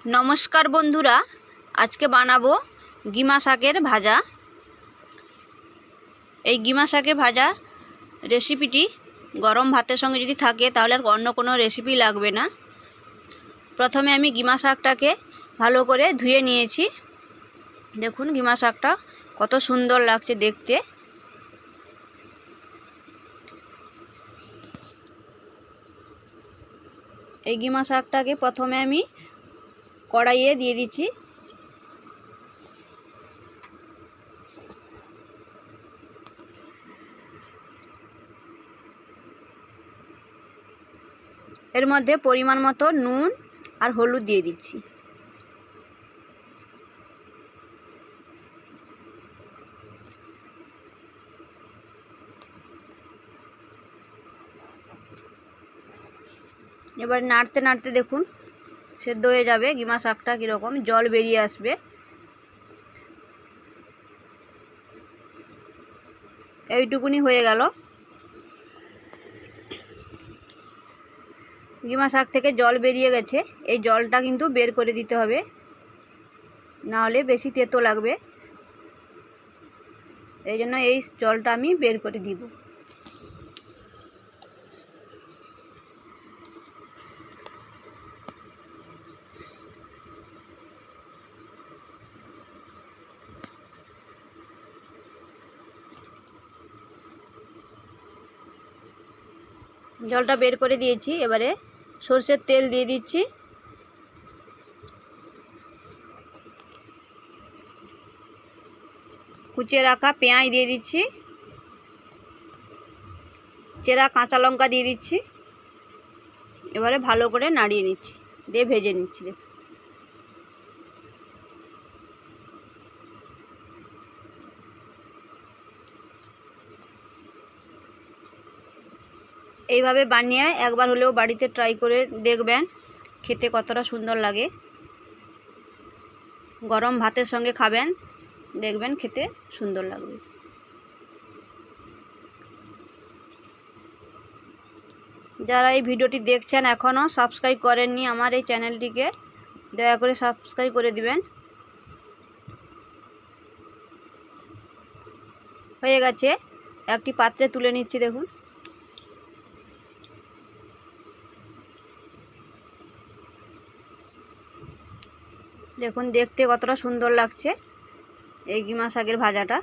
नमस्कार बंधुरा आज के बानाबो गीमा शाकेर भाजा। এই গিমা শাকের ভাজা রেসিপিটি গরম ভাতের সঙ্গে যদি থাকে তাহলে আর অন্য কোনো রেসিপি লাগবে না। প্রথমে আমি গিমা শাকটাকে ভালো করে ধুয়ে নিয়েছি। দেখুন গিমা শাকটা কত সুন্দর লাগছে দেখতে। এই গিমা শাকটাকে প্রথমে আমি কড়াইয়ে দিয়ে দিচ্ছি। এর মধ্যে পরিমাণ মতো নুন আর হলুদ দিয়ে দিচ্ছি। এবার নাড়তে নাড়তে দেখুন সেদ্ধ হয়ে যাবে। গিমা শাকটা কীরকম জল বেরিয়ে আসবে। এইটুকুনি হয়ে গেল। গিমা শাক থেকে জল বেরিয়ে গেছে, এই জলটা কিন্তু বের করে দিতে হবে, না হলে বেশি তেতো লাগবে। এই জন্য এই জলটা আমি বের করে দিব। জলটা বের করে দিয়েছি। এবারে সরষের তেল দিয়ে দিচ্ছি। কুচিয়ে রাখা পেঁয়াজ দিয়ে দিচ্ছি। চেরা কাঁচা লঙ্কা দিয়ে দিচ্ছি। এবারে ভালো করে নাড়িয়ে নিচ্ছি, দিয়ে ভেজে নিচ্ছি। দেখুন এইভাবে বানিয়ে একবার হলেও বাড়িতে ট্রাই করে দেখবেন, খেতে কতটা সুন্দর লাগে। গরম ভাতের সঙ্গে খাবেন, দেখবেন খেতে সুন্দর লাগবে। যারা এই ভিডিওটি দেখছেন এখনও সাবস্ক্রাইব করেননি আমার এই চ্যানেলটিকে, দয়া করে সাবস্ক্রাইব করে দিবেন। হয়ে গেছে, একটি পাত্রে তুলে নিচ্ছি। দেখুন দেখুন দেখতে কতটা সুন্দর লাগছে এই গিমা শাকের ভাজাটা।